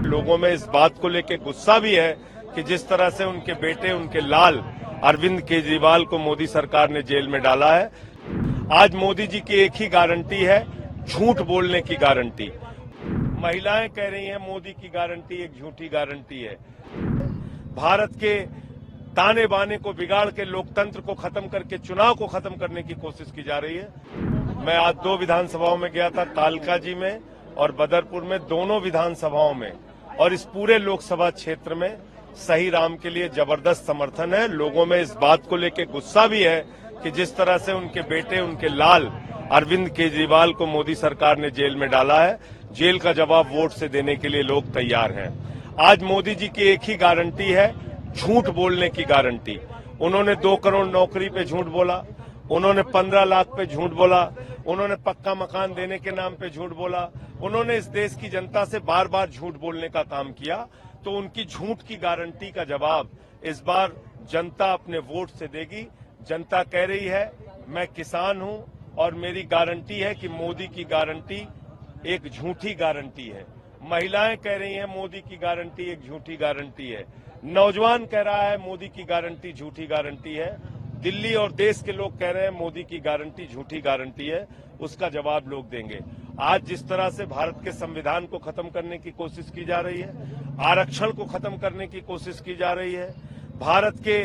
लोगों में इस बात को लेकर गुस्सा भी है कि जिस तरह से उनके बेटे, उनके लाल अरविंद केजरीवाल को मोदी सरकार ने जेल में डाला है। आज मोदी जी की एक ही गारंटी है, झूठ बोलने की गारंटी। महिलाएं कह रही हैं मोदी की गारंटी एक झूठी गारंटी है। भारत के ताने बाने को बिगाड़ के लोकतंत्र को खत्म करके चुनाव को खत्म करने की कोशिश की जा रही है। मैं आज 2 विधानसभाओं में गया था, कालकाजी में और बदरपुर में, दोनों विधानसभाओं में, और इस पूरे लोकसभा क्षेत्र में सही राम के लिए जबरदस्त समर्थन है। लोगों में इस बात को लेकर गुस्सा भी है कि जिस तरह से उनके बेटे, उनके लाल अरविंद केजरीवाल को मोदी सरकार ने जेल में डाला है। जेल का जवाब वोट से देने के लिए लोग तैयार हैं। आज मोदी जी की एक ही गारंटी है, झूठ बोलने की गारंटी। उन्होंने 2 करोड़ नौकरी पे झूठ बोला, उन्होंने 15 लाख पे झूठ बोला, उन्होंने पक्का मकान देने के नाम पे झूठ बोला, उन्होंने इस देश की जनता से बार बार झूठ बोलने का काम किया। तो उनकी झूठ की गारंटी का जवाब इस बार जनता अपने वोट से देगी। जनता कह रही है मैं किसान हूं और मेरी गारंटी है कि मोदी की गारंटी एक झूठी गारंटी है। महिलाएं कह रही हैं मोदी की गारंटी एक झूठी गारंटी है। नौजवान कह रहा है मोदी की गारंटी झूठी गारंटी है। दिल्ली और देश के लोग कह रहे हैं मोदी की गारंटी झूठी गारंटी है। उसका जवाब लोग देंगे। आज जिस तरह से भारत के संविधान को खत्म करने की कोशिश की जा रही है, आरक्षण को खत्म करने की कोशिश की जा रही है, भारत के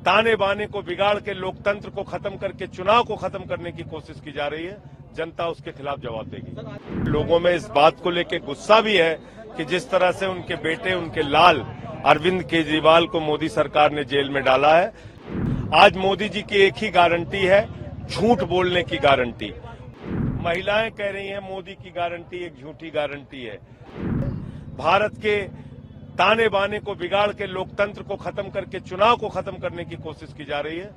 ताने बाने को बिगाड़ के लोकतंत्र को खत्म करके चुनाव को खत्म करने की कोशिश की जा रही है, जनता उसके खिलाफ जवाब देगी। लोगों में इस बात को लेकर गुस्सा भी है कि जिस तरह से उनके बेटे, उनके लाल अरविंद केजरीवाल को मोदी सरकार ने जेल में डाला है। आज मोदी जी की एक ही गारंटी है, झूठ बोलने की गारंटी। महिलाएं कह रही हैं मोदी की गारंटी एक झूठी गारंटी है। भारत के ताने बाने को बिगाड़ के लोकतंत्र को खत्म करके चुनाव को खत्म करने की कोशिश की जा रही है।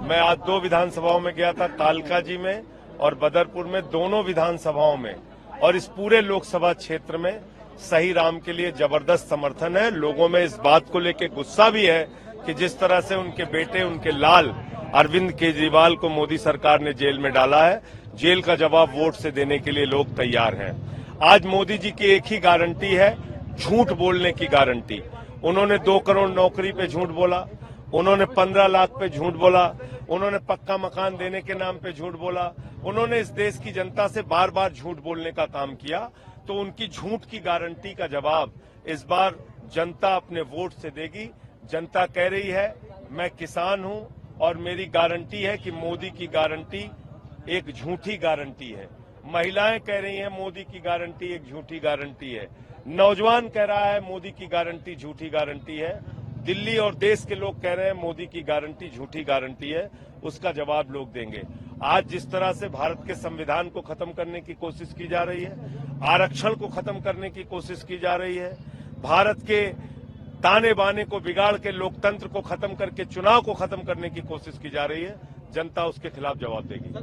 मैं आज 2 विधानसभाओं में गया था, कालकाजी में और बदरपुर में, दोनों विधानसभाओं में, और इस पूरे लोकसभा क्षेत्र में सही राम के लिए जबरदस्त समर्थन है। लोगों में इस बात को लेकर गुस्सा भी है कि जिस तरह से उनके बेटे, उनके लाल अरविंद केजरीवाल को मोदी सरकार ने जेल में डाला है। जेल का जवाब वोट से देने के लिए लोग तैयार हैं। आज मोदी जी की एक ही गारंटी है, झूठ बोलने की गारंटी। उन्होंने 2 करोड़ नौकरी पे झूठ बोला, उन्होंने 15 लाख पे झूठ बोला, उन्होंने पक्का मकान देने के नाम पे झूठ बोला, उन्होंने इस देश की जनता से बार बार झूठ बोलने का काम किया। तो उनकी झूठ की गारंटी का जवाब इस बार जनता अपने वोट से देगी। जनता कह रही है मैं किसान हूं और मेरी गारंटी है कि मोदी की गारंटी एक झूठी गारंटी है। महिलाएं कह रही हैं मोदी की गारंटी एक झूठी गारंटी है। नौजवान कह रहा है मोदी की गारंटी झूठी गारंटी है। दिल्ली और देश के लोग कह रहे हैं मोदी की गारंटी झूठी गारंटी है। उसका जवाब लोग देंगे। आज जिस तरह से भारत के संविधान को खत्म करने की कोशिश की जा रही है, आरक्षण को खत्म करने की कोशिश की जा रही है, भारत के ताने बाने को बिगाड़ के लोकतंत्र को खत्म करके चुनाव को खत्म करने की कोशिश की जा रही है, जनता उसके खिलाफ जवाब देगी।